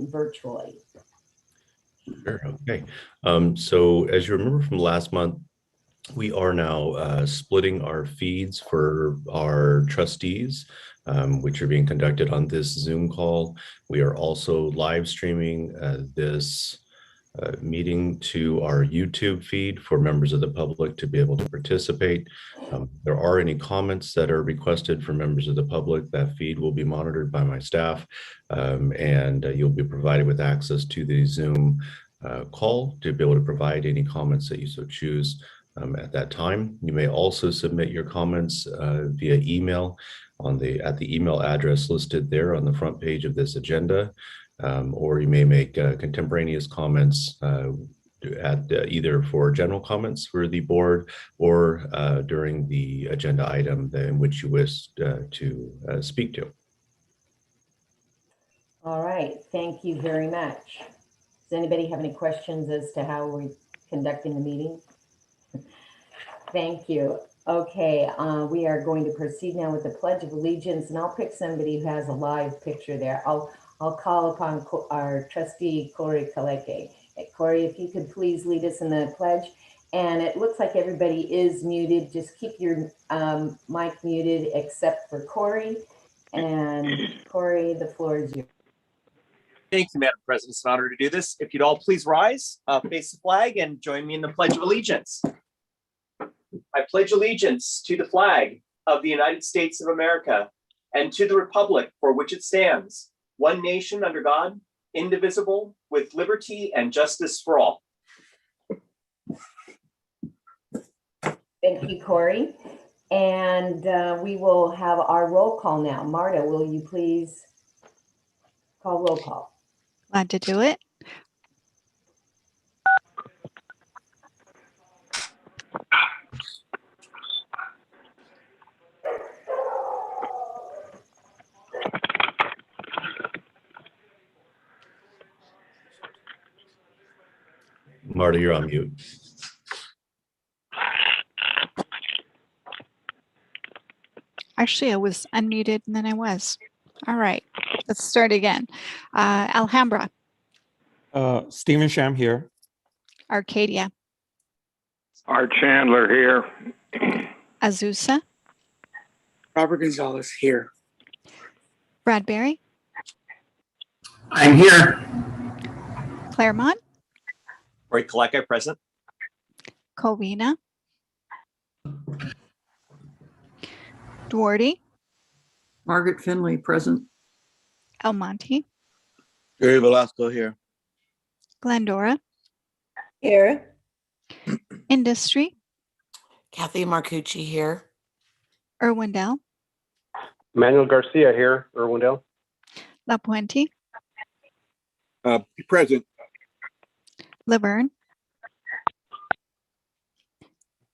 virtually. Sure. Okay. So as you remember from last month, we are now splitting our feeds for our trustees, which are being conducted on this Zoom call. We are also live streaming this meeting to our YouTube feed for members of the public to be able to participate. If there are any comments that are requested from members of the public, that feed will be monitored by my staff, and you'll be provided with access to the Zoom call to be able to provide any comments that you so choose. At that time, you may also submit your comments via email at the email address listed there on the front page of this agenda, or you may make contemporaneous comments at either for general comments for the board or during the agenda item in which you wish to speak to. All right, thank you very much. Does anybody have any questions as to how we're conducting the meeting? Thank you. Okay, we are going to proceed now with the Pledge of Allegiance, and I'll pick somebody who has a live picture there. I'll call upon our trustee, Corey Kaleke. Corey, if you could please lead us in the pledge. And it looks like everybody is muted. Just keep your mic muted except for Corey. And Corey, the floor is yours. Thank you, Madam President. It's an honor to do this. If you'd all please rise, face the flag, and join me in the Pledge of Allegiance. I pledge allegiance to the flag of the United States of America and to the republic for which it stands, one nation under God, indivisible, with liberty and justice for all. Thank you, Corey. And we will have our roll call now. Marta, will you please call roll call? Glad to do it. Marta, you're on mute. Actually, I was unmuted and then I was. All right, let's start again. Alhambra. Stephen Sham here. Arcadia. Art Chandler here. Azusa. Robert Gonzalez here. Bradbury. I'm here. Claremont. Roy Kaleke, present. Covina. Duarte. Margaret Finley, present. El Monte. Gary Velasco here. Glendora. Here. Industry. Kathy Marcucci here. Irwindale. Manuel Garcia here, Irwindale. La Puente. Present. Laverne.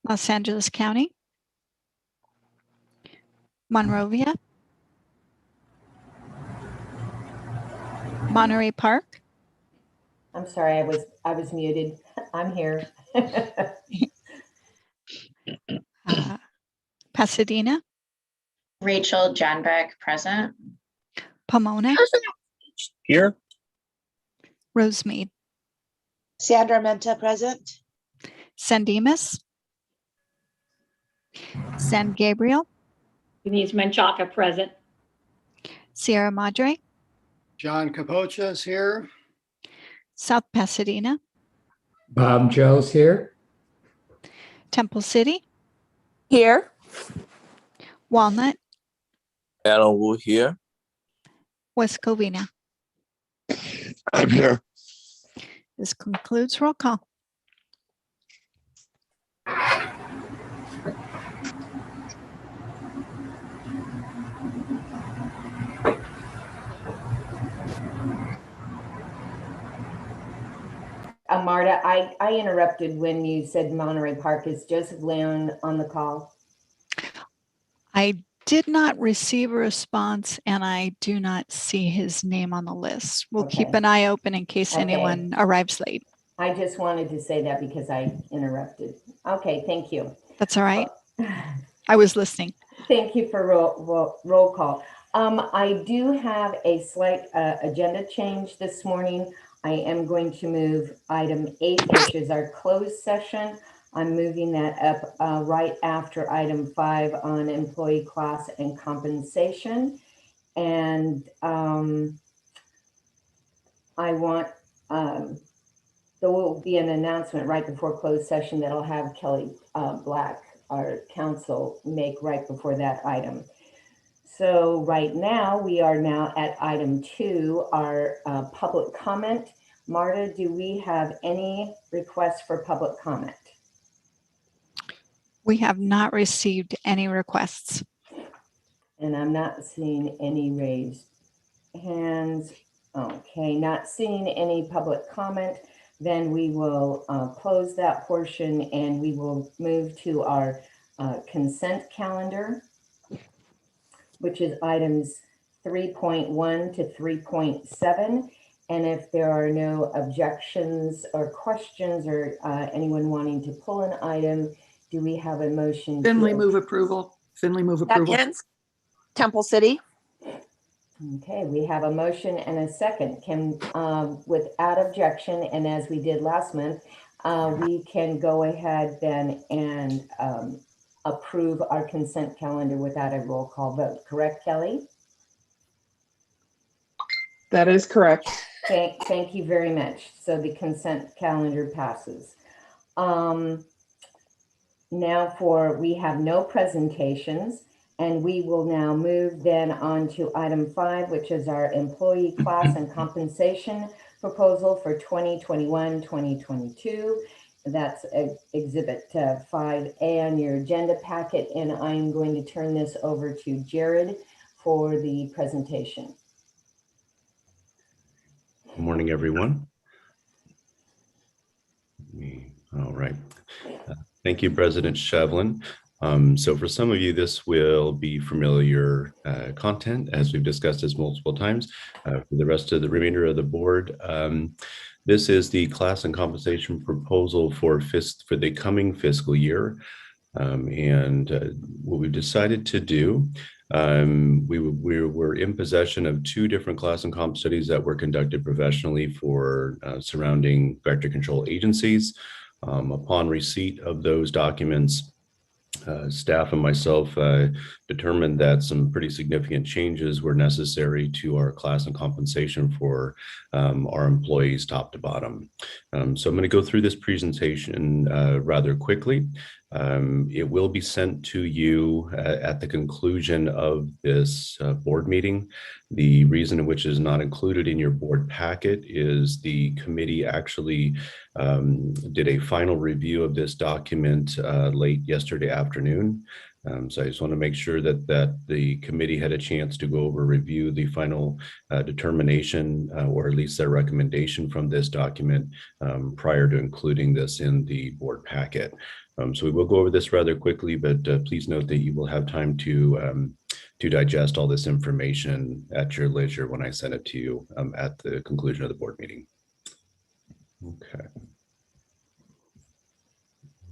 Los Angeles County. Monrovia. Monterey Park. I'm sorry, I was muted. I'm here. Pasadena. Rachel Janbeck, present. Pomona. Here. Rosemead. Sandra Menta, present. San Dimas. San Gabriel. Denise Menchaca, present. Sierra Madre. John Capocha is here. South Pasadena. Bob Jones here. Temple City. Here. Walnut. Alan Wu here. West Covina. I'm here. This concludes roll call. Marta, I interrupted when you said Monterey Park. Is Joseph Leon on the call? I did not receive a response and I do not see his name on the list. We'll keep an eye open in case anyone arrives late. I just wanted to say that because I interrupted. Okay, thank you. That's all right. I was listening. Thank you for roll call. I do have a slight agenda change this morning. I am going to move item 8, which is our closed session. I'm moving that up right after item 5 on employee class and compensation. And I want, there will be an announcement right before closed session that I'll have Kelly Black, our counsel, make right before that item. So right now, we are now at item 2, our public comment. Marta, do we have any requests for public comment? We have not received any requests. And I'm not seeing any raised hands. Okay, not seeing any public comment. Then we will close that portion and we will move to our consent calendar, which is items 3.1 to 3.7. And if there are no objections or questions or anyone wanting to pull an item, do we have a motion? Finley move approval. Finley move approval. Seconds. Temple City. Okay, we have a motion and a second. Can, without objection, and as we did last month, we can go ahead then and approve our consent calendar without a roll call vote. Correct, Kelly? That is correct. Thank you very much. So the consent calendar passes. Now we have no presentations, and we will now move then on to item 5, which is our employee class and compensation proposal for 2021-2022. That's exhibit 5A on your agenda packet, and I'm going to turn this over to Jared for the presentation. Good morning, everyone. All right. Thank you, President Shevlin. So for some of you, this will be familiar content, as we've discussed this multiple times. For the rest of the remainder of the board, this is the class and compensation proposal for the coming fiscal year. What we've decided to do, we were in possession of 2 different class and comp studies that were conducted professionally for surrounding vector control agencies. Upon receipt of those documents, staff and myself determined that some pretty significant changes were necessary to our class and compensation for our employees top to bottom. So I'm going to go through this presentation rather quickly. It will be sent to you at the conclusion of this board meeting. The reason in which is not included in your board packet is the committee actually did a final review of this document late yesterday afternoon. So I just want to make sure that the committee had a chance to go over, review the final determination or at least their recommendation from this document prior to including this in the board packet. So we will go over this rather quickly, but please note that you will have time to digest all this information at your leisure when I send it to you at the conclusion of the board meeting. Okay.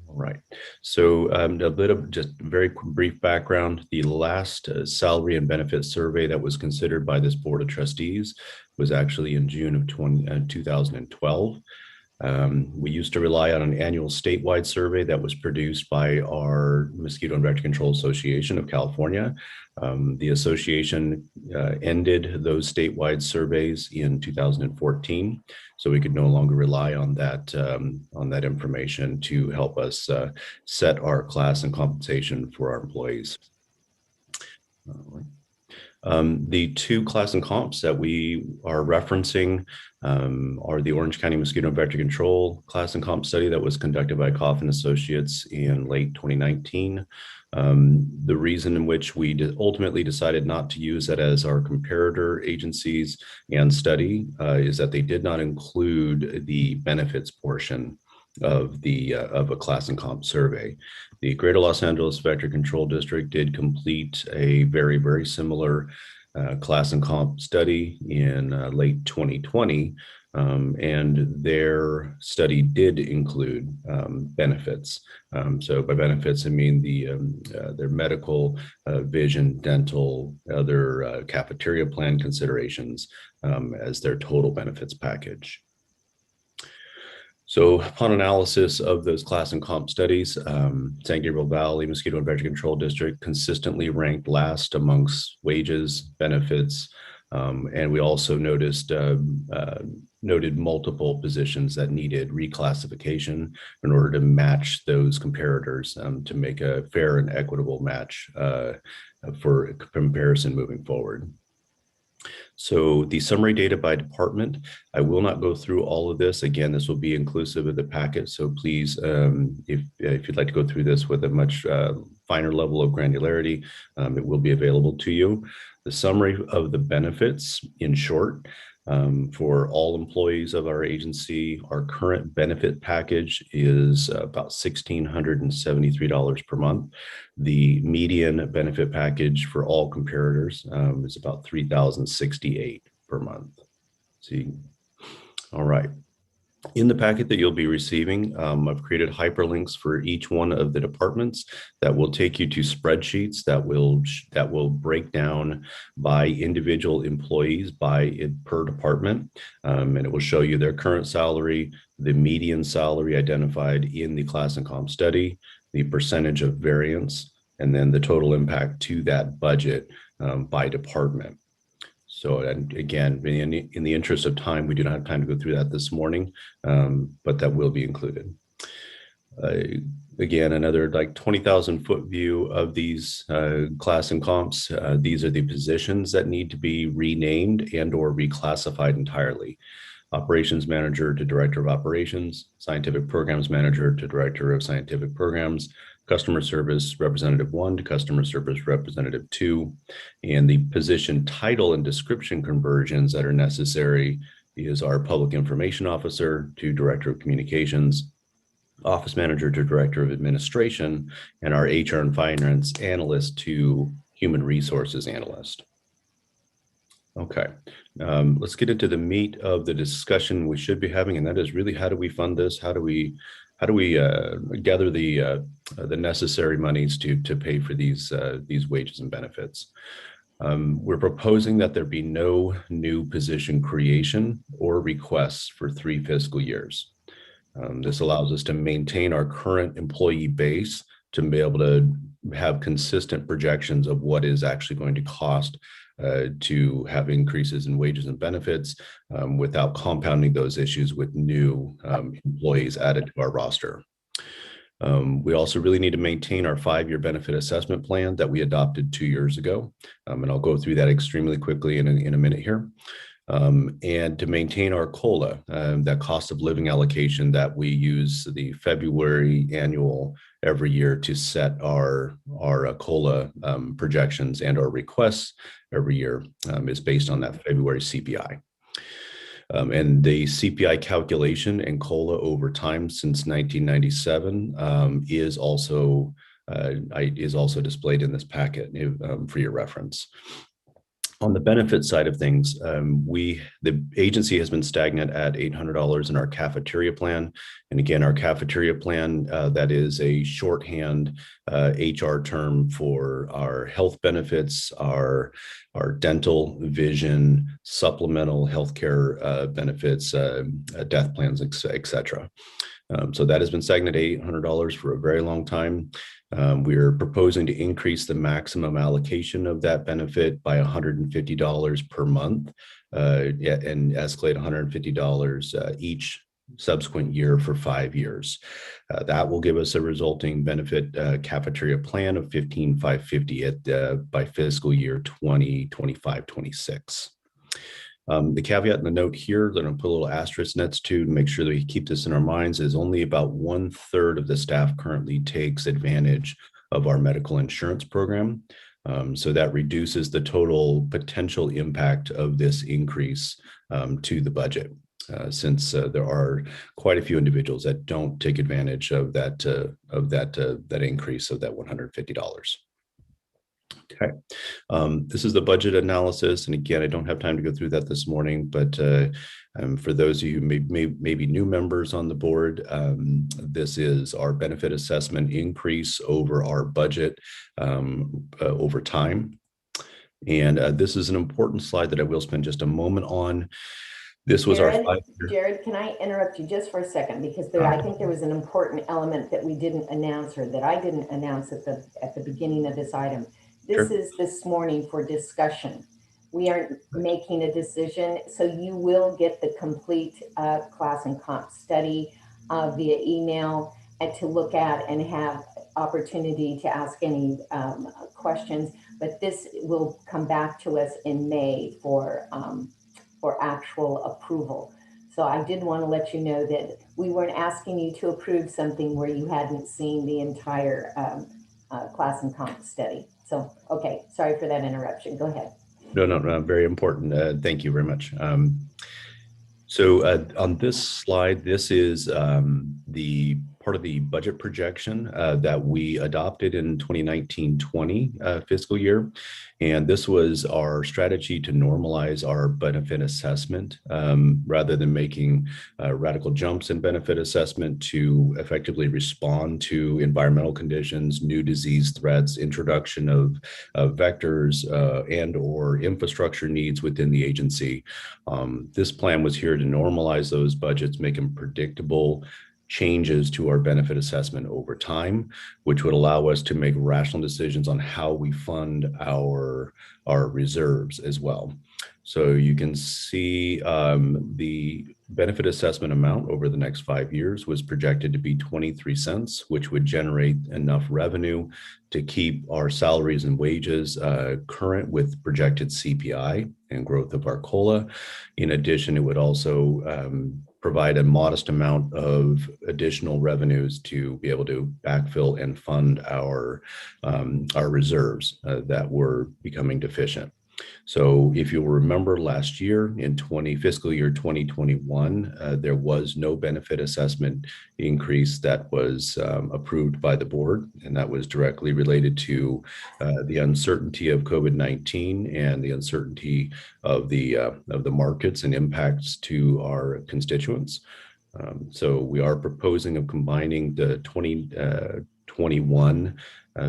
All right. So a bit of just very brief background. The last salary and benefits survey that was considered by this Board of Trustees was actually in June of 2012. We used to rely on an annual statewide survey that was produced by our Mosquito and Vector Control Association of California. The association ended those statewide surveys in 2014, so we could no longer rely on that information to help us set our class and compensation for our employees. All right. The 2 class and comps that we are referencing are the Orange County Mosquito and Vector Control class and comp study that was conducted by Coffin Associates in late 2019. The reason in which we ultimately decided not to use that as our comparator agencies and study is that they did not include the benefits portion of a class and comp survey. The Greater Los Angeles Vector Control District did complete a very, very similar class and comp study in late 2020. And their study did include benefits. So by benefits, I mean their medical, vision, dental, other cafeteria plan considerations as their total benefits package. So upon analysis of those class and comp studies, San Gabriel Valley Mosquito and Vector Control District consistently ranked last amongst wages, benefits, and we also noted multiple positions that needed reclassification in order to match those comparators to make a fair and equitable match for comparison moving forward. So the summary data by department, I will not go through all of this. Again, this will be inclusive of the packet. So please, if you'd like to go through this with a much finer level of granularity, it will be available to you. The summary of the benefits, in short, for all employees of our agency, our current benefit package is about $1,673 per month. The median benefit package for all comparators is about $3,068 per month. See, all right. In the packet that you'll be receiving, I've created hyperlinks for each one of the departments that will take you to spreadsheets that will break down by individual employees per department, and it will show you their current salary, the median salary identified in the class and comp study, the percentage of variance, and then the total impact to that budget by department. So, and again, in the interest of time, we do not have time to go through that this morning, but that will be included. Again, another like 20,000 foot view of these class and comps. These are the positions that need to be renamed and or reclassified entirely. Operations manager to director of operations, scientific programs manager to director of scientific programs, customer service representative 1 to customer service representative 2, and the position title and description conversions that are necessary is our public information officer to director of communications, office manager to director of administration, and our HR and finance analyst to human resources analyst. Okay, let's get into the meat of the discussion we should be having, and that is really how do we fund this? How do we gather the necessary monies to pay for these wages and benefits? We're proposing that there be no new position creation or requests for 3 fiscal years. This allows us to maintain our current employee base to be able to have consistent projections of what is actually going to cost to have increases in wages and benefits without compounding those issues with new employees added to our roster. We also really need to maintain our 5-year benefit assessment plan that we adopted 2 years ago. And I'll go through that extremely quickly in a minute here. And to maintain our COLA, that cost of living allocation that we use the February annual every year to set our COLA projections and our requests every year is based on that February CPI. And the CPI calculation and COLA over time since 1997 is also displayed in this packet for your reference. On the benefit side of things, the agency has been stagnant at $800 in our cafeteria plan. And again, our cafeteria plan, that is a shorthand HR term for our health benefits, our dental, vision, supplemental healthcare benefits, death plans, et cetera. So that has been stagnant at $800 for a very long time. We're proposing to increase the maximum allocation of that benefit by $150 per month and escalate $150 each subsequent year for 5 years. That will give us a resulting benefit cafeteria plan of $15,550 by fiscal year 2025-26. The caveat in the note here that I'll put a little asterisk next to make sure that we keep this in our minds is only about 1/3 of the staff currently takes advantage of our medical insurance program. So that reduces the total potential impact of this increase to the budget, since there are quite a few individuals that don't take advantage of that increase of that $150. Okay, this is the budget analysis, and again, I don't have time to go through that this morning, but for those of you who may be new members on the board, this is our benefit assessment increase over our budget over time. And this is an important slide that I will spend just a moment on. This was Jared, our Jared, can I interrupt you just for a second? Because I think there was an important element that we didn't announce, or that I didn't announce at the beginning of this item. This is this morning for discussion. We aren't making a decision, so you will get the complete class and comp study via email and to look at and have opportunity to ask any questions. But this will come back to us in May for actual approval. So I did want to let you know that we weren't asking you to approve something where you hadn't seen the entire class and comp study. So, okay, sorry for that interruption. Go ahead. No, very important. Thank you very much. So on this slide, this is the part of the budget projection that we adopted in 2019-20 fiscal year. And this was our strategy to normalize our benefit assessment rather than making radical jumps in benefit assessment to effectively respond to environmental conditions, new disease threats, introduction of vectors and or infrastructure needs within the agency. This plan was here to normalize those budgets, make them predictable, changes to our benefit assessment over time, which would allow us to make rational decisions on how we fund our reserves as well. So you can see the benefit assessment amount over the next 5 years was projected to be 23 cents, which would generate enough revenue to keep our salaries and wages current with projected CPI and growth of our COLA. In addition, it would also provide a modest amount of additional revenues to be able to backfill and fund our reserves that were becoming deficient. So if you'll remember last year in fiscal year 2021, there was no benefit assessment increase that was approved by the board, and that was directly related to the uncertainty of COVID-19 and the uncertainty of the markets and impacts to our constituents. So we are proposing of combining the 2021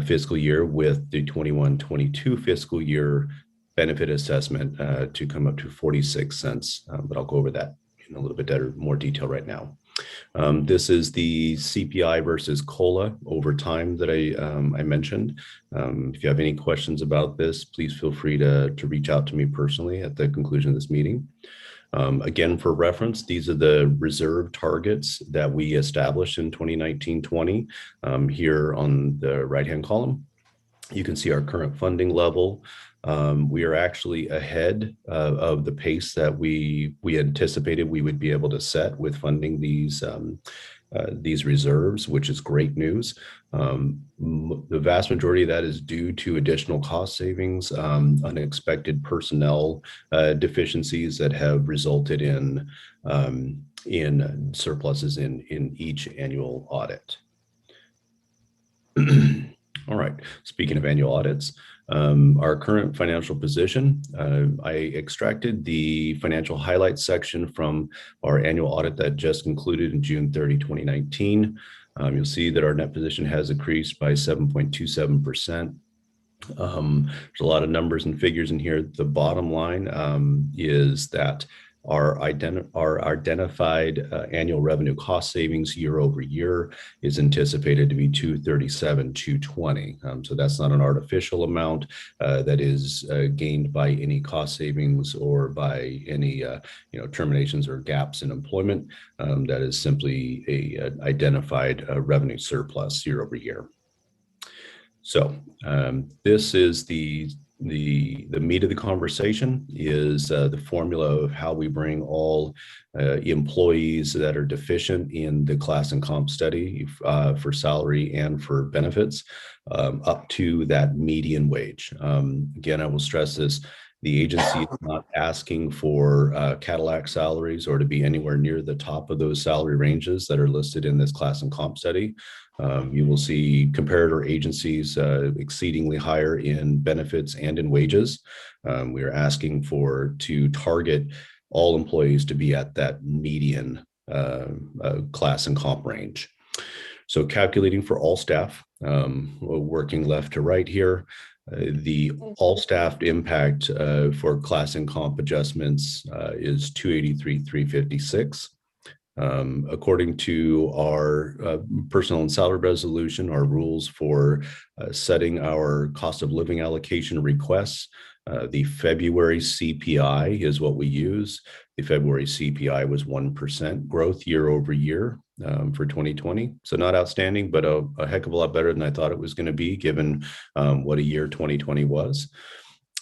fiscal year with the 21-22 fiscal year benefit assessment to come up to 46 cents, but I'll go over that in a little bit more detail right now. This is the CPI versus COLA over time that I mentioned. If you have any questions about this, please feel free to reach out to me personally at the conclusion of this meeting. Again, for reference, these are the reserve targets that we established in 2019-20 here on the right-hand column. You can see our current funding level. We are actually ahead of the pace that we anticipated we would be able to set with funding these reserves, which is great news. The vast majority of that is due to additional cost savings, unexpected personnel deficiencies that have resulted in surpluses in each annual audit. All right, speaking of annual audits, our current financial position, I extracted the financial highlights section from our annual audit that just concluded in June 30, 2019. You'll see that our net position has increased by 7.27%. There's a lot of numbers and figures in here. The bottom line is that our identified annual revenue cost savings year over year is anticipated to be 237,220. So that's not an artificial amount that is gained by any cost savings or by any terminations or gaps in employment. That is simply a identified revenue surplus year over year. So this is the meat of the conversation is the formula of how we bring all employees that are deficient in the class and comp study for salary and for benefits up to that median wage. Again, I will stress this. The agency is not asking for Cadillac salaries or to be anywhere near the top of those salary ranges that are listed in this class and comp study. You will see comparator agencies exceedingly higher in benefits and in wages. We are asking to target all employees to be at that median class and comp range. So calculating for all staff, working left to right here, the all staff impact for class and comp adjustments is 283,356. According to our personnel and salary resolution, our rules for setting our cost of living allocation requests, the February CPI is what we use. The February CPI was 1% growth year over year for 2020. So not outstanding, but a heck of a lot better than I thought it was going to be, given what a year 2020 was.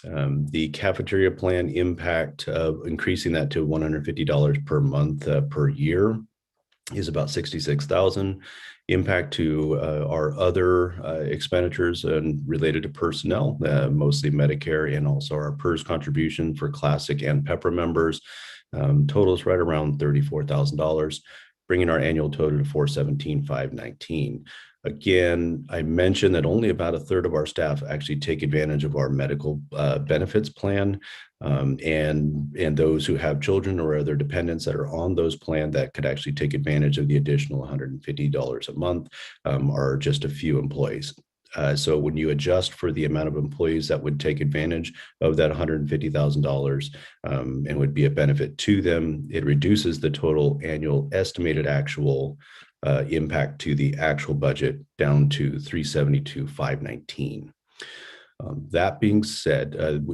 The cafeteria plan impact of increasing that to $150 per month per year is about 66,000. Impact to our other expenditures and related to personnel, mostly Medicare, and also our PERS contribution for Classic and Pepper members, totals right around $34,000, bringing our annual total to $417,519. Again, I mentioned that only about a third of our staff actually take advantage of our medical benefits plan, and those who have children or other dependents that are on those plans that could actually take advantage of the additional $150 a month are just a few employees. So when you adjust for the amount of employees that would take advantage of that $150,000 and would be a benefit to them, it reduces the total annual estimated actual impact to the actual budget down to $372,519. That being said,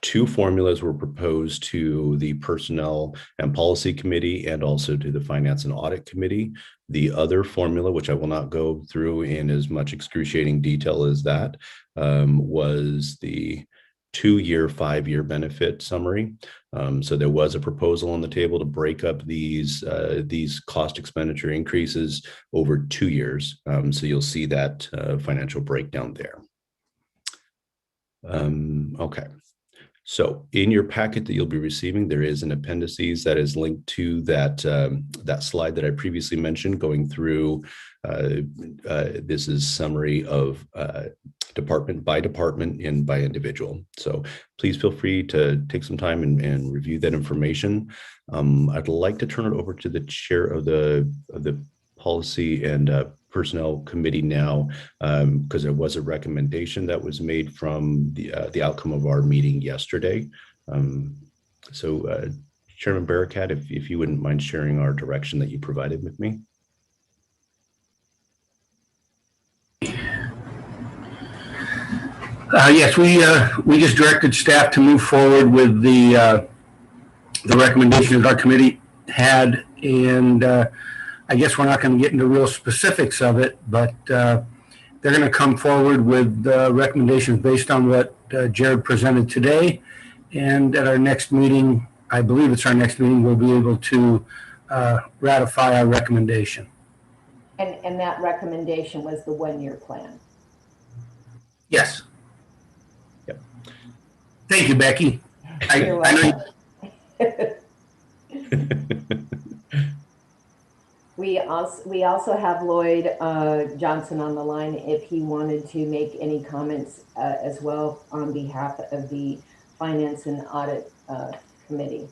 two formulas were proposed to the Personnel and Policy Committee and also to the Finance and Audit Committee. The other formula, which I will not go through in as much excruciating detail as that, was the 2-year, 5-year benefit summary. So there was a proposal on the table to break up these cost expenditure increases over 2 years. So you'll see that financial breakdown there. Okay. So in your packet that you'll be receiving, there is an appendices that is linked to that slide that I previously mentioned, going through, this is summary of department by department and by individual. So please feel free to take some time and review that information. I'd like to turn it over to the chair of the Policy and Personnel Committee now, because there was a recommendation that was made from the outcome of our meeting yesterday. So Chairman Barakat, if you wouldn't mind sharing our direction that you provided with me. Yes, we just directed staff to move forward with the recommendations our committee had, and I guess we're not going to get into real specifics of it, but they're going to come forward with recommendations based on what Jared presented today. And at our next meeting, I believe it's our next meeting, we'll be able to ratify our recommendation. And that recommendation was the 1-year plan. Yes. Yep. Thank you, Becky. You're welcome. We also have Lloyd Johnson on the line if he wanted to make any comments as well on behalf of the Finance and Audit Committee.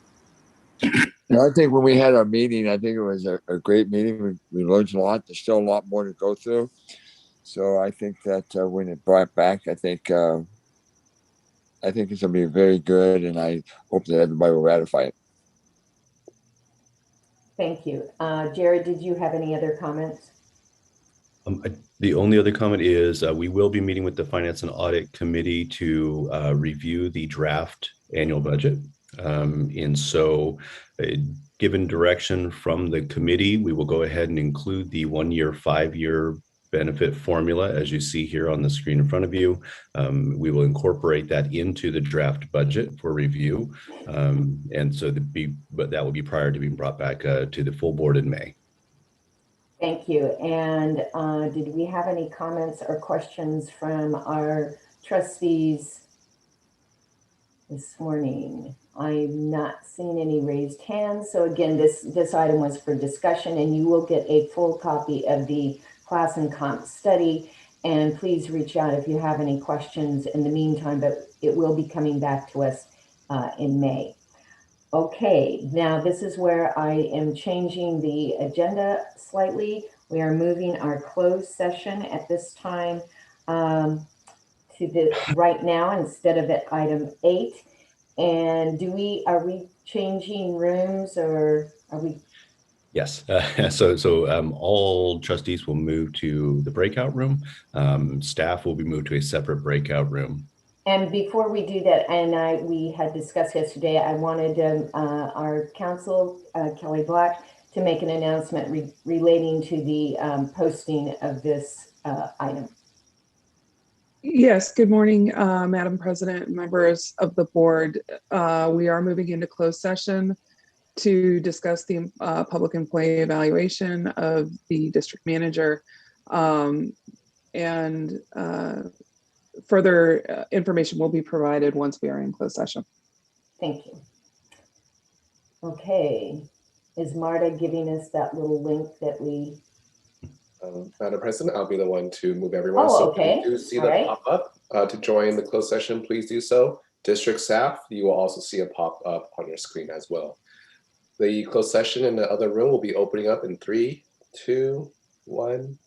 I think when we had our meeting, I think it was a great meeting. We learned a lot. There's still a lot more to go through. So I think that when it brought back, I think it's going to be very good, and I hope that everybody will ratify it. Thank you. Jared, did you have any other comments? The only other comment is we will be meeting with the Finance and Audit Committee to review the draft annual budget. And so given direction from the committee, we will go ahead and include the 1-year, 5-year benefit formula, as you see here on the screen in front of you. We will incorporate that into the draft budget for review. And so but that will be prior to being brought back to the full board in May. Thank you. And did we have any comments or questions from our trustees this morning? I'm not seeing any raised hands. So again, this item was for discussion, and you will get a full copy of the class and comp study. And please reach out if you have any questions in the meantime, but it will be coming back to us in May. Okay, now this is where I am changing the agenda slightly. We are moving our closed session at this time to the right now instead of at item 8. And are we changing rooms, or are we? Yes. So all trustees will move to the breakout room. Staff will be moved to a separate breakout room. And before we do that, and we had discussed yesterday, I wanted our counsel, Kelly Black, to make an announcement relating to the posting of this item. Yes, good morning, Madam President, members of the board. We are moving into closed session to discuss the public employee evaluation of the district manager, and further information will be provided once we are in closed session. Thank you. Okay, is Marta giving us that little link that we? Madam President, I'll be the one to move everyone. Oh, okay. So if you do see the pop-up to join the closed session, please do so. District staff, you will also see a pop-up on your screen as well. The closed session in the other room will be opening up in 3, 2, 1.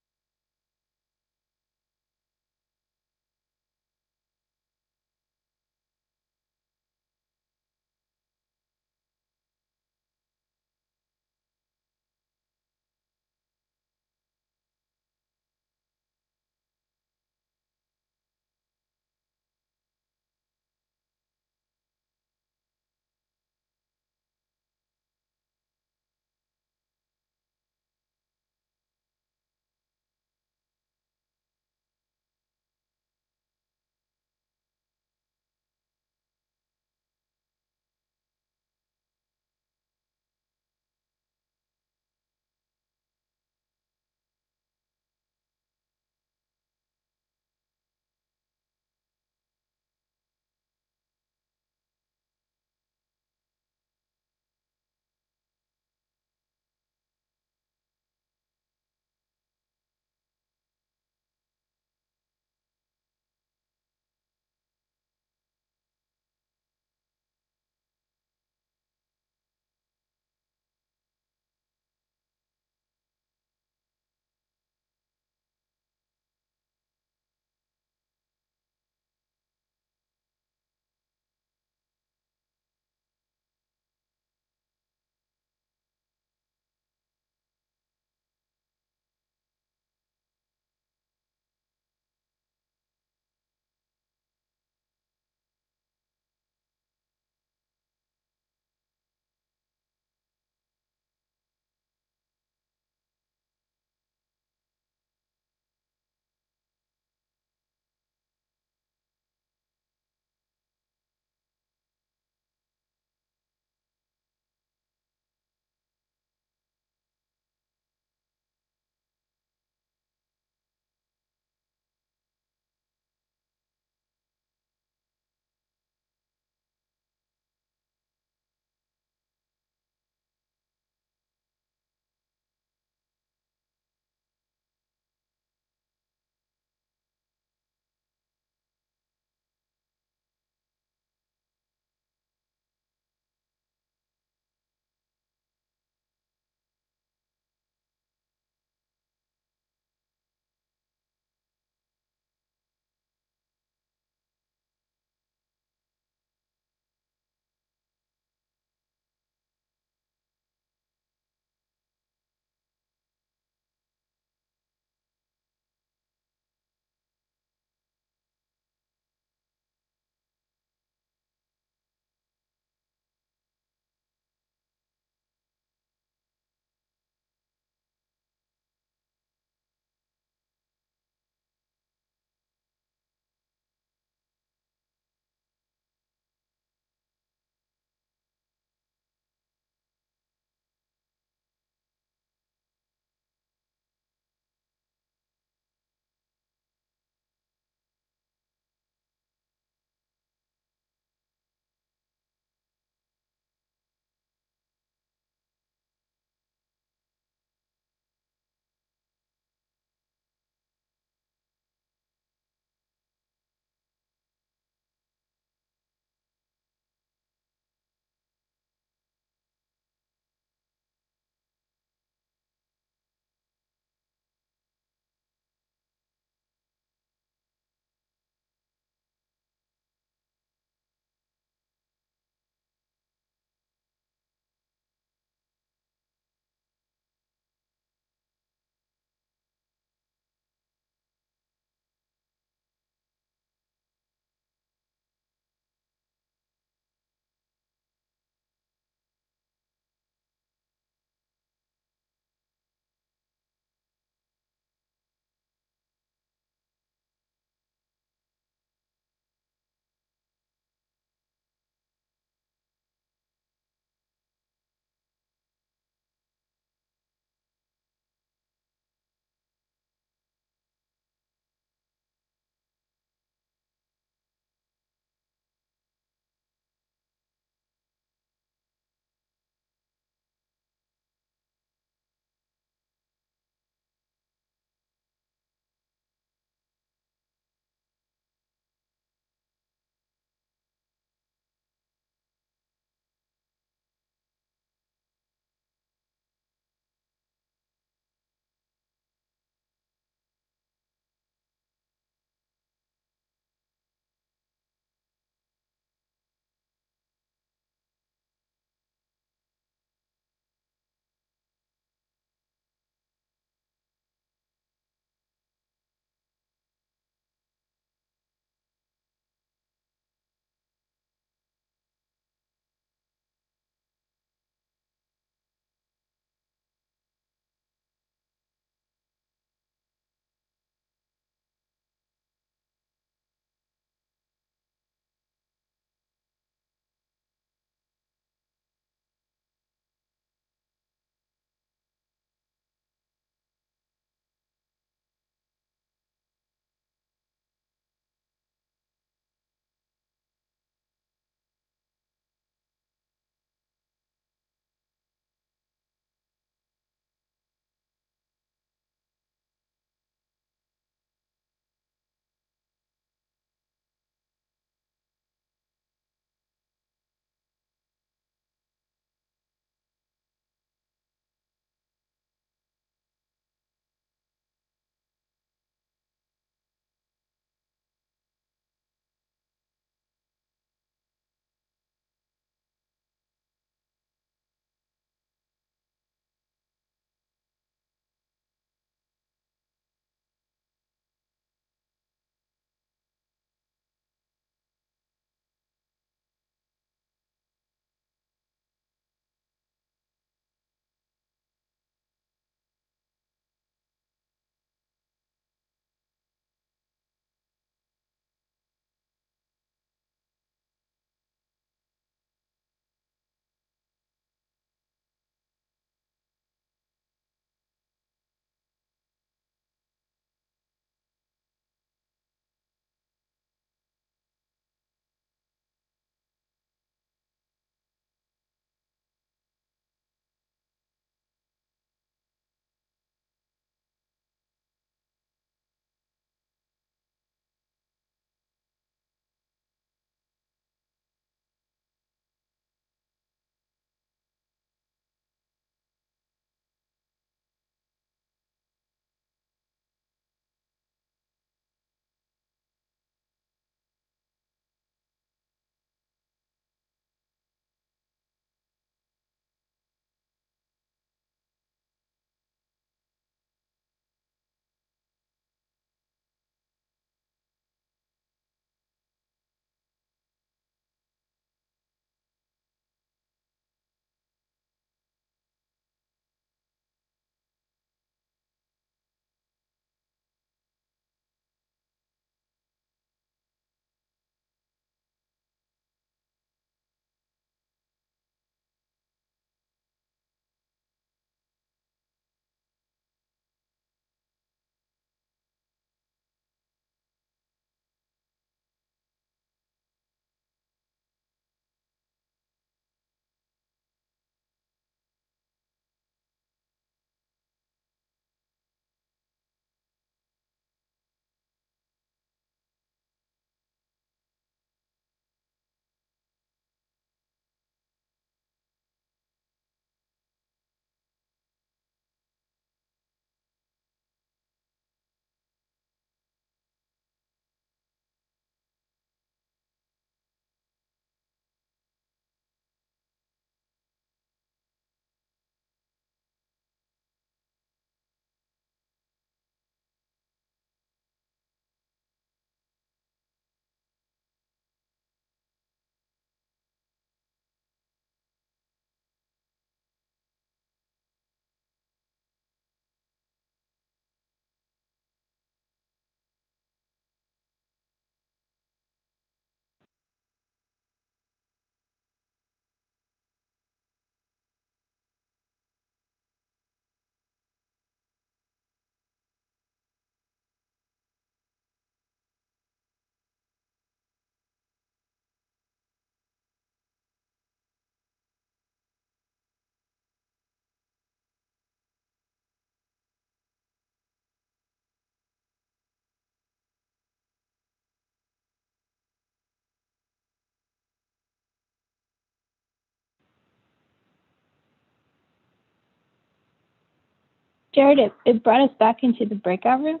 Jared, it brought us back into the breakout room.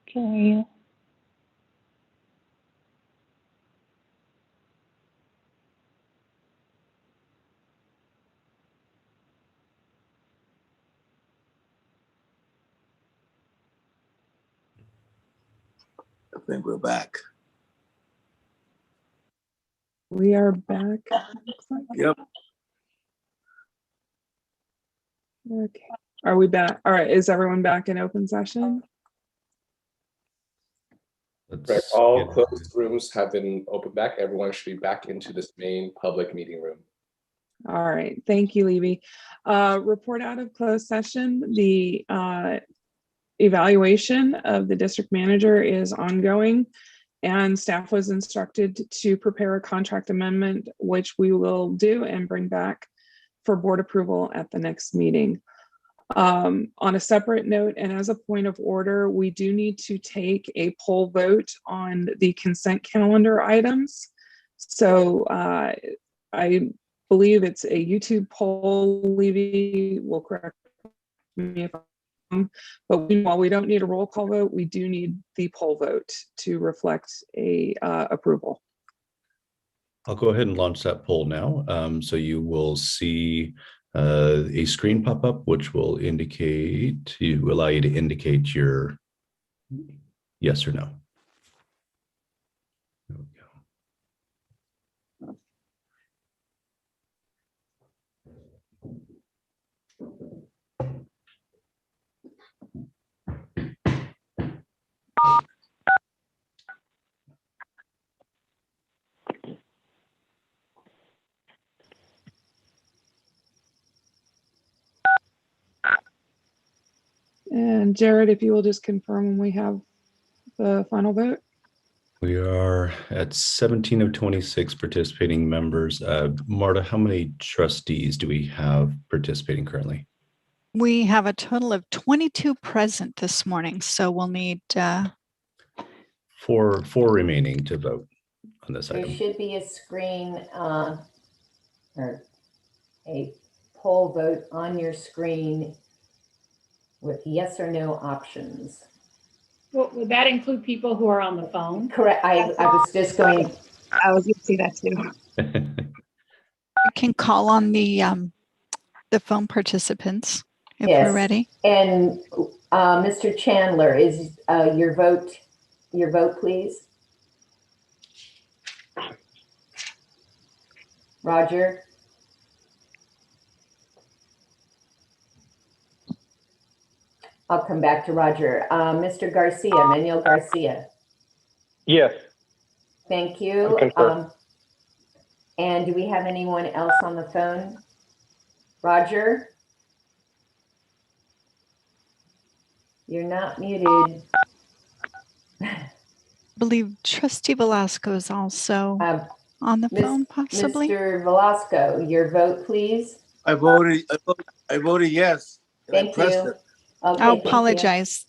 Can you? I think we're back. We are back. Yep. Okay. Are we back? All right. Is everyone back in open session? Correct. All closed rooms have been opened back. Everyone should be back into this main public meeting room. All right. Thank you, Levy. Report out of closed session. The evaluation of the district manager is ongoing, and staff was instructed to prepare a contract amendment, which we will do and bring back for board approval at the next meeting. On a separate note, and as a point of order, we do need to take a poll vote on the consent calendar items. So I believe it's a YouTube poll. Levy will correct me if I'm wrong, but while we don't need a roll call vote, we do need the poll vote to reflect a approval. I'll go ahead and launch that poll now. So you will see a screen pop up, which will allow you to indicate your yes or no. There we go. And Jared, if you will just confirm when we have the final vote. We are at 17 of 26 participating members. Marta, how many trustees do we have participating currently? We have a total of 22 present this morning, so we'll need four remaining to vote on this There item. should be a screen or a poll vote on your screen with yes or no options. Well, would that include people who are on the phone? Correct. I was just going. I was going to say that too. you can call on the phone participants if Yes. we're ready. And Mr. Chandler, is your vote, please? Roger? I'll come back to Roger. Mr. Garcia, Manuel Garcia. Yes. Thank you. I concur. And do we have anyone else on the phone? Roger? You're not muted. I believe Trustee Velasco is also on the phone, possibly. Mr. Velasco, your vote, please. I voted yes. Thank you. Okay, I'll apologize.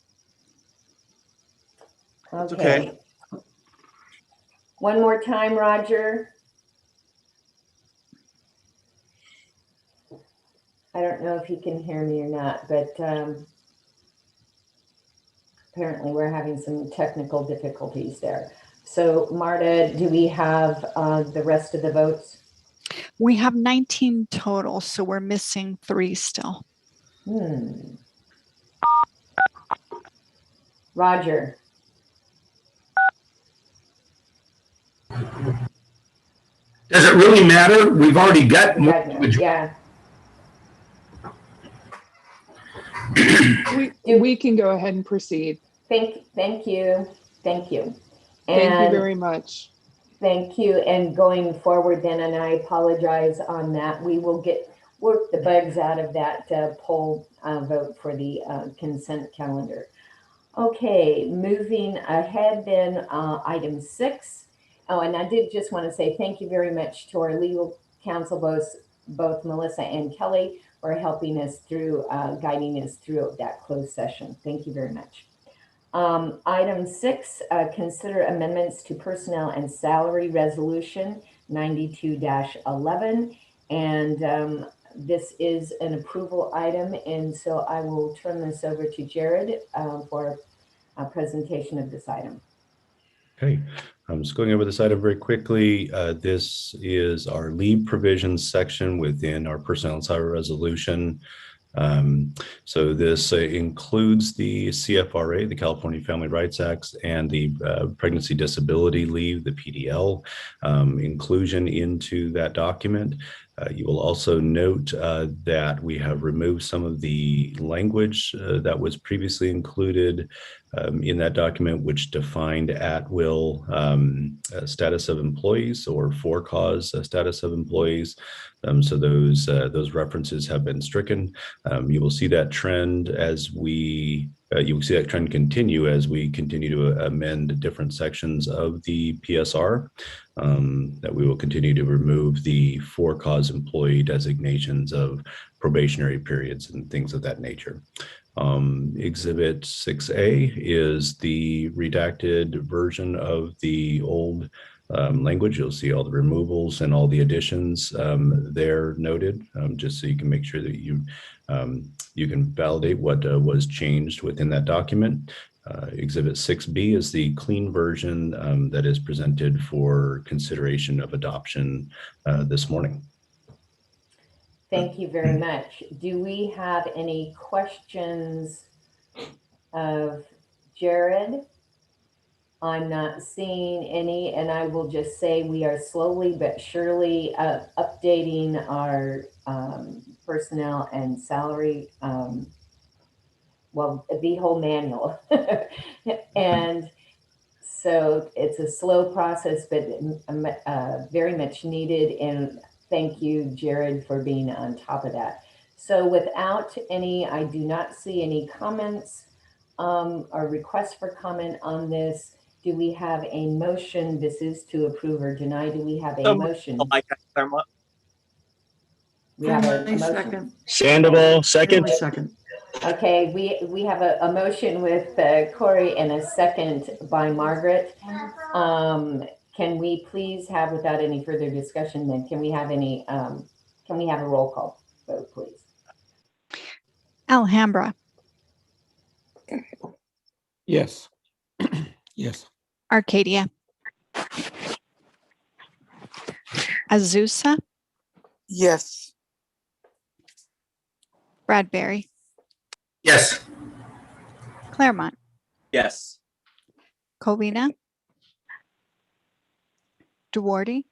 Okay. One more time, Roger. I don't know if he can hear me or not, but apparently we're having some technical difficulties there. So Marta, do we have the rest of the votes? We have 19 total, so we're missing 3 still. Roger. Does it really matter? We've already got more. Yeah. We can go ahead and proceed. Thank you. Thank you very much. Thank you. And going forward then, and I apologize on that, we will work the bugs out of that poll vote for the consent calendar. Okay, moving ahead then, item 6. Oh, and I did just want to say thank you very much to our legal counsel, both Melissa and Kelly, for helping us through, guiding us through that closed session. Thank you very much. Item 6, consider amendments to personnel and salary resolution 92-11. And This is an approval item, and so I will turn this over to Jared for a presentation of this item. Okay, I'm just going over this item very quickly. This is our leave provisions section within our personnel and salary resolution. So this includes the CFRA, the California Family Rights Act, and the pregnancy disability leave, the PDL, inclusion into that document. You will also note that we have removed some of the language that was previously included in that document, which defined at-will status of employees or for-cause status of employees. So those references have been stricken. You will see that trend as you will see that trend continue as we continue to amend different sections of the PSR, that we will continue to remove the for-cause employee designations of probationary periods and things of that nature. Exhibit 6A is the redacted version of the old language. You'll see all the removals and all the additions there noted, just so you can make sure that you can validate what was changed within that document. Exhibit 6B is the clean version that is presented for consideration of adoption this morning. Thank you very much. Do we have any questions of Jared? I'm not seeing any, and I will just say we are slowly but surely updating our personnel and salary, well, the whole manual. And so it's a slow process, but very much needed. And thank you, Jared, for being on top of that. So without any, I do not see any comments or requests for comment on this. Do we have a motion? This is to approve or deny. Do we have a motion? We have a motion. Second. Sandoval, second. Second. Okay, we have a motion with Corey and a second by Margaret. Can we please have, without any further discussion, then can we have a roll call vote, please? Alhambra, Yes. Yes. Arcadia, Azusa, Yes. Bradbury, Yes. Claremont, Yes. Covina, Duarte,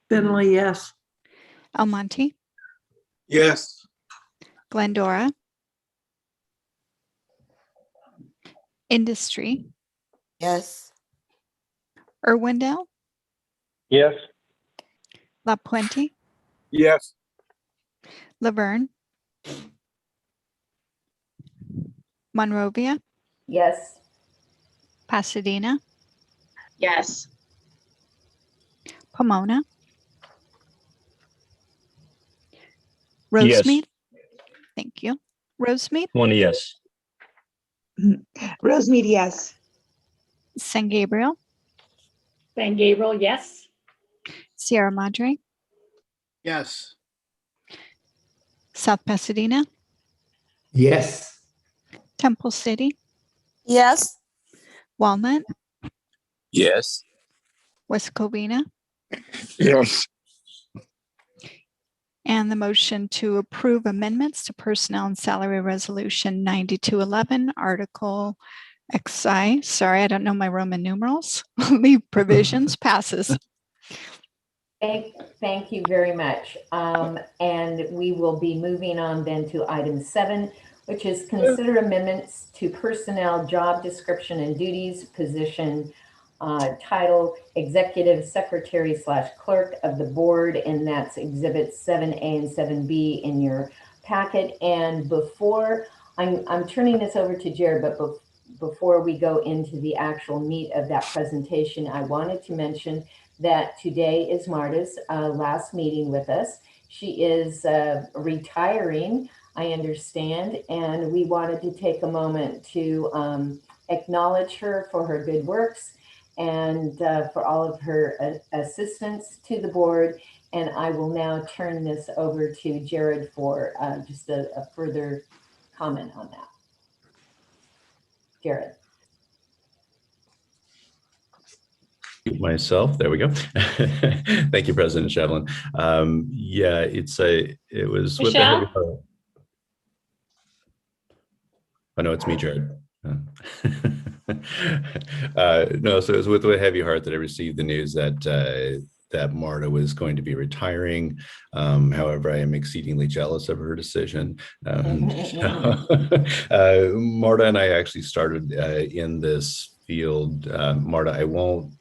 Finley, yes. Almonte, Yes. Glendora, Industry, Yes. Irwindale, Yes. La Puente, Yes. Laverne, Monrovia, Yes. Pasadena, Yes. Pomona, Yes. Rosemead. Thank you. Rosemead, One yes. Rosemead, yes. San Gabriel, San Gabriel, yes. Sierra Madre, Yes. South Pasadena, Yes. Temple City, Yes. Walnut, Yes. West Covina, Yes. and the motion to approve amendments to Personnel and Salary Resolution 9211, Article XI. Sorry, I don't know my Roman numerals. Leave provisions passes. Thank you very much. And we will be moving on then to item 7, which is consider amendments to personnel job description and duties position title Executive Secretary / Clerk of the Board, and that's Exhibits 7A and 7B in your packet. And before I'm turning this over to Jared, but before we go into the actual meat of that presentation, I wanted to mention that today is Marta's last meeting with us. She is retiring, I understand, and we wanted to take a moment to acknowledge her for her good works and for all of her assistance to the board. And I will now turn this over to Jared for just a further comment on that. Jared. Myself, there we go. Thank you, President Shevlin. Yeah, it was with a heavy heart. I know it's me, Jared. No, so it was with a heavy heart that I received the news that that Marta was going to be retiring. However, I am exceedingly jealous of her decision. Marta and I actually started in this field. Marta, I won't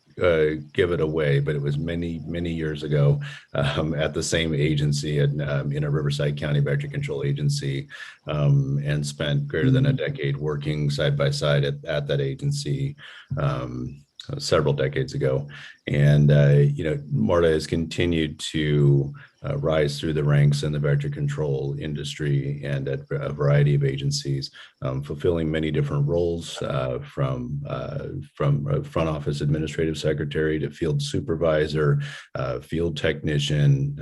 give it away, but it was many years ago at the same agency in a Riverside County Vector Control Agency, and spent greater than a decade working side by side at that agency several decades ago. And you know, Marta has continued to rise through the ranks in the vector control industry and at a variety of agencies, fulfilling many different roles, from front office administrative secretary to field supervisor, field technician,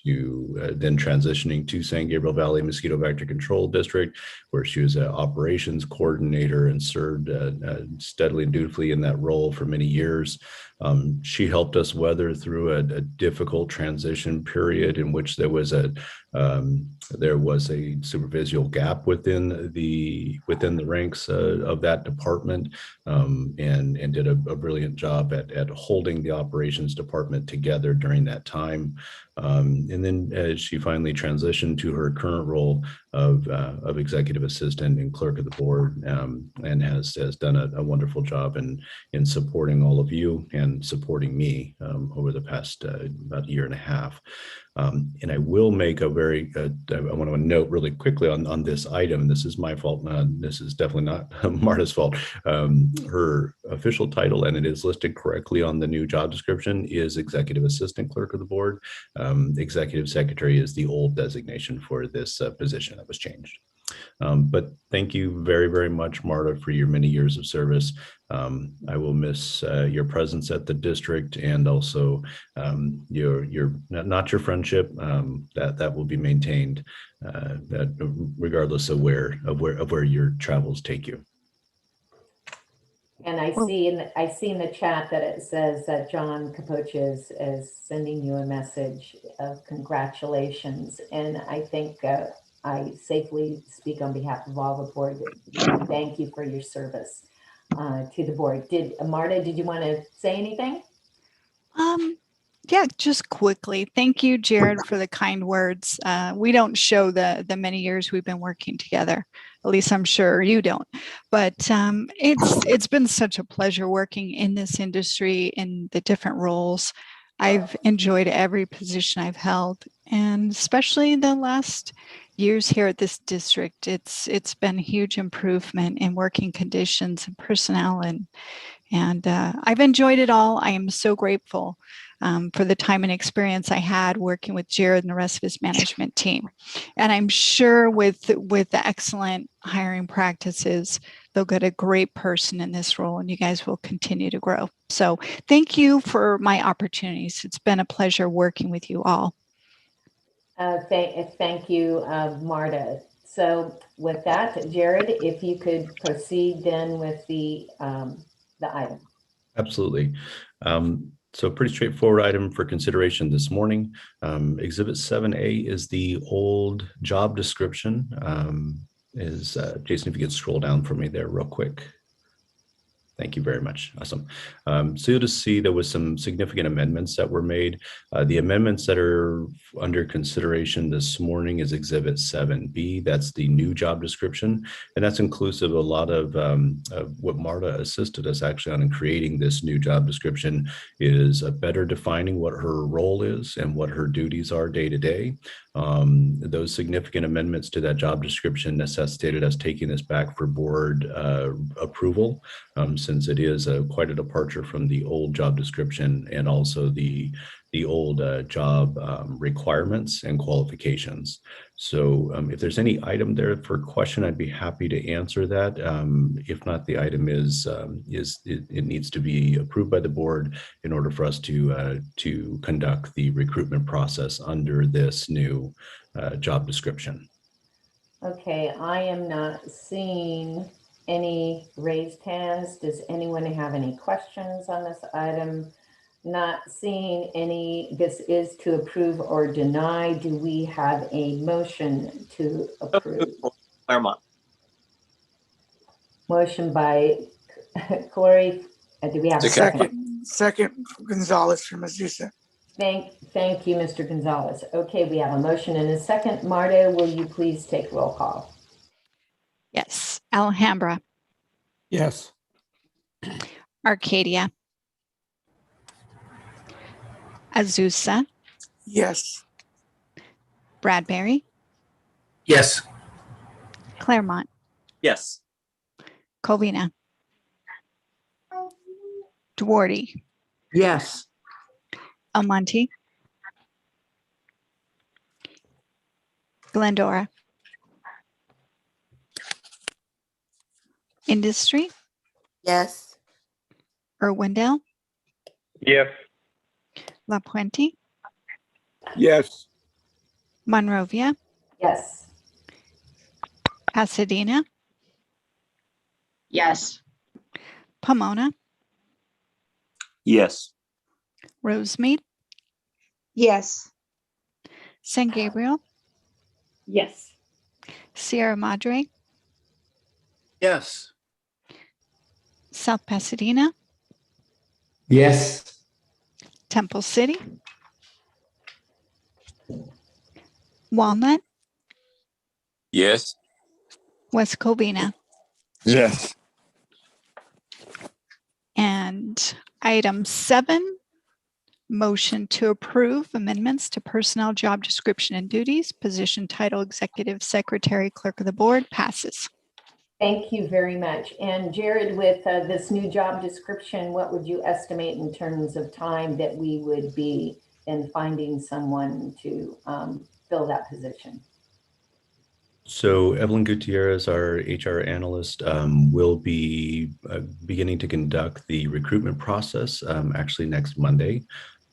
to then transitioning to San Gabriel Valley Mosquito Vector Control District, where she was an operations coordinator and served steadily and dutifully in that role for many years. She helped us weather through a difficult transition period in which there was a supervisial gap within the ranks of that department, and did a brilliant job at holding the operations department together during that time. And then she finally transitioned to her current role of executive assistant and clerk of the board, and has done a wonderful job in supporting all of you and supporting me over the past about a year and a half. And I will make I want to note really quickly on this item. This is my fault. This is definitely not Marta's fault. Her official title, and it is listed correctly on the new job description, is executive assistant clerk of the board. Executive secretary is the old designation for this position that was changed. But thank you very much, Marta, for your many years of service. I will miss your presence at the district, and also your not your friendship, that will be maintained, regardless of where your travels take you. And I see in the chat that it says that John Capoche is sending you a message of congratulations, and I think I safely speak on behalf of all the board. Thank you for your service to the board. Marta, did you want to say anything? Yeah, just quickly. Thank you, Jared, for the kind words. We don't show the many years we've been working together. At least I'm sure you don't. But it's been such a pleasure working in this industry in the different roles. I've enjoyed every position I've held, and especially the last years here at this district. It's been a huge improvement in working conditions and personnel, and I've enjoyed it all. I am so grateful for the time and experience I had working with Jared and the rest of his management team. And I'm sure with the excellent hiring practices, they'll get a great person in this role, and you guys will continue to grow. So thank you for my opportunities. It's been a pleasure working with you all. Thank you, Marta. So with that, Jared, if you could proceed then with the item. Absolutely. So pretty straightforward item for consideration this morning. Exhibit 7A is the old job description. Jason, if you could scroll down for me there real quick. Thank you very much. Awesome. So you'll just see there was some significant amendments that were made. The amendments that are under consideration this morning is Exhibit 7B. That's the new job description. And that's inclusive of a lot of what Marta assisted us actually on in creating this new job description, is better defining what her role is and what her duties are day to day. Those significant amendments to that job description necessitated us taking this back for board approval, since it is quite a departure from the old job description and also the old job requirements and qualifications. So if there's any item there for question, I'd be happy to answer that. If not, the item is it needs to be approved by the board in order for us to conduct the recruitment process under this new job description. Okay, I am not seeing any raised hands. Does anyone have any questions on this item? Not seeing any. This is to approve or deny. Do we have a motion to approve? Claremont. Motion by Corey. Do we have a second? Second, Gonzalez from Azusa. Thank you, Mr. Gonzalez. Okay, we have a motion and a second. Marta, will you please take roll call? Yes. Alhambra. Yes. Arcadia. Azusa. Yes. Bradbury. Yes. Claremont. Yes. Covina. Duarte. Yes. Almonte. Glendora. Industry. Yes. Irwindale. Yes. La Puente. Yes. Monrovia. Yes. Pasadena. Yes. Pomona. Yes. Rosemead. Yes. San Gabriel. Yes. Sierra Madre. Yes. South Pasadena. Yes. Temple City. Walnut. Yes. West Covina. Yes. And item 7, motion to approve amendments to personnel job description and duties, position title executive secretary clerk of the board passes. Thank you very much. And Jared, with this new job description, what would you estimate in terms of time that we would be in finding someone to fill that position? So Evelyn Gutierrez, our HR analyst, will be beginning to conduct the recruitment process actually next Monday.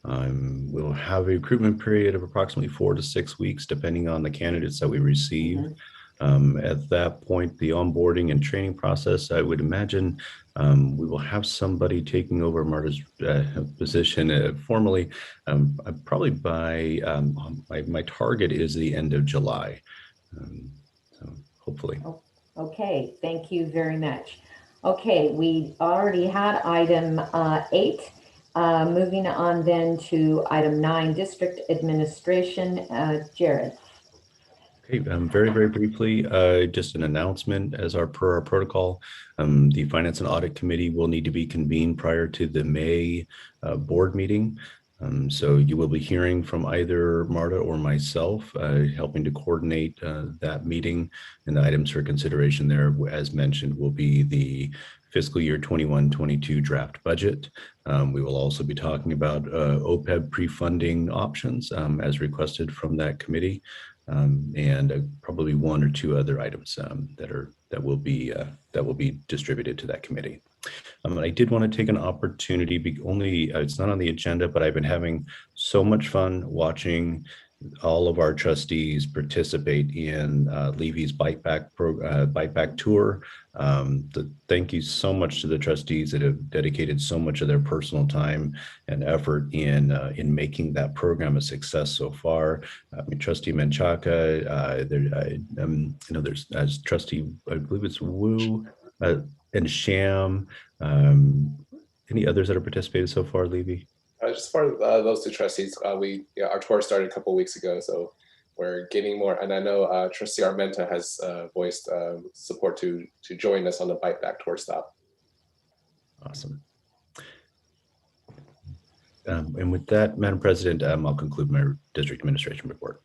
We'll have a recruitment period of approximately 4 to 6 weeks, depending on the candidates that we receive. At that point, the onboarding and training process, I would imagine we will have somebody taking over Marta's position formally, probably by, my target is the end of July. So hopefully. Okay, thank you very much. Okay, we already had item 8. Moving on then to item 9, district administration. Jared. Okay, very, very briefly, just an announcement as per our protocol. The Finance and Audit Committee will need to be convened prior to the May board meeting. So you will be hearing from either Marta or myself, helping to coordinate that meeting. And the items for consideration there, as mentioned, will be the fiscal year 21-22 draft budget. We will also be talking about OPEB pre-funding options as requested from that committee. And probably 1 or 2 other items that will be distributed to that committee. I did want to take an opportunity, it's not on the agenda, but I've been having so much fun watching all of our trustees participate in Levy's Bite Back Tour. Thank you so much to the trustees that have dedicated so much of their personal time and effort in making that program a success so far. Trustee Menchaca, there's as trustee, I believe it's Wu and Sham. Any others that have participated so far, Levy? Just for those 2 trustees, our tour started a couple of weeks ago, so we're getting more. And I know Trustee Armenta has voiced support to join us on the Bite Back tour stop. Awesome. And with that, Madam President, I'll conclude my district administration report.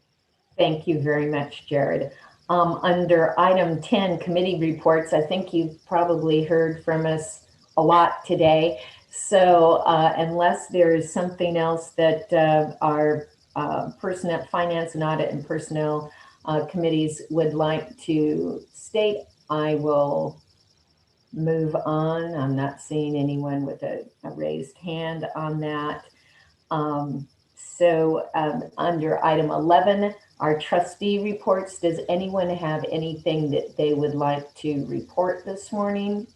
Thank you very much, Jared. Under item 10, committee reports, I think you've probably heard from us a lot today. So unless there is something else that our personnel, finance and audit and personnel committees would like to state, I will move on. I'm not seeing anyone with a raised hand on that. Under item 11, our trustee reports, does anyone have anything that they would like to report this morning?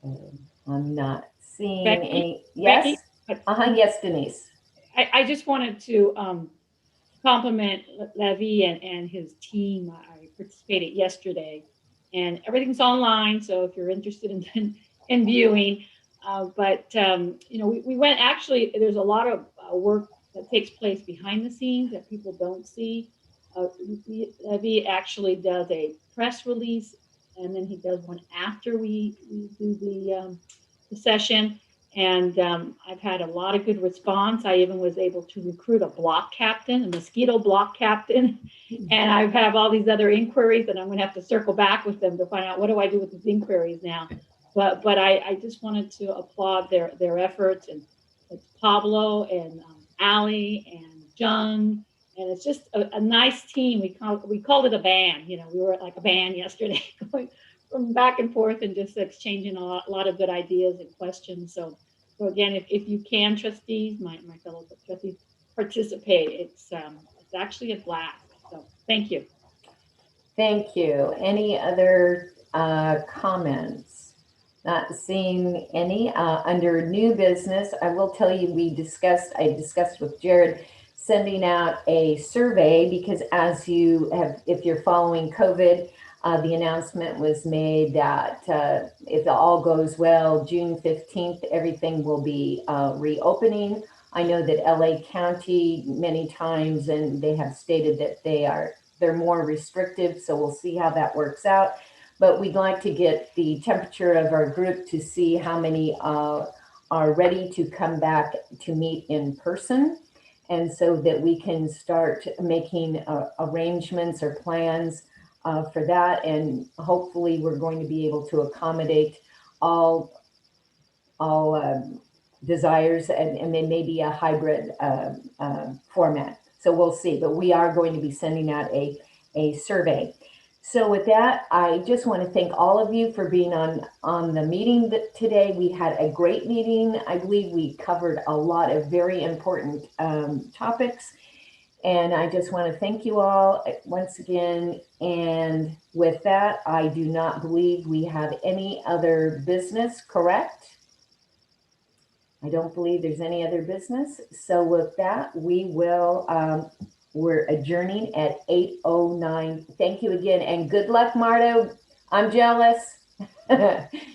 Okay. I'm not seeing Becky? any. Yes? Becky? Yes, Denise. I just wanted to compliment Levy and his team. I participated yesterday, and everything's online. So if you're interested in viewing, we went. Actually, there's a lot of work that takes place behind the scenes that people don't see. Levy actually does a press release, and then he does one after we do the session. And I've had a lot of good response. I even was able to recruit a block captain, a mosquito block captain. And I have all these other inquiries, and I'm going to have to circle back with them to find out what do I do with these inquiries now. But I just wanted to applaud their efforts. And it's Pablo and Ali and Jung. And it's just a nice team. We called it a band. We were like a band yesterday, going from back and forth and just exchanging a lot of good ideas and questions. So again, if you can, trustees, my fellow trustees, participate. It's actually a blast. So thank you. Thank you. Any other comments? Not seeing any. Under new business, I will tell you, I discussed with Jared sending out a survey, because as if you're following COVID, the announcement was made that if all goes well, June 15th, everything will be reopening. I know that LA County many times, and they have stated that they're more restrictive, so we'll see how that works out. But we'd like to get the temperature of our group to see how many are ready to come back to meet in person, and so that we can start making arrangements or plans for that. And hopefully we're going to be able to accommodate all desires, and then maybe a hybrid format. So we'll see, but we are going to be sending out a survey. So with that, I just want to thank all of you for being on the meeting today. We had a great meeting. I believe we covered a lot of very important topics. And I just want to thank you all once again. And with that, I do not believe we have any other business, correct? I don't believe there's any other business. So with that, we're adjourning at 8:09. Thank you again, and good luck, Marto. I'm jealous.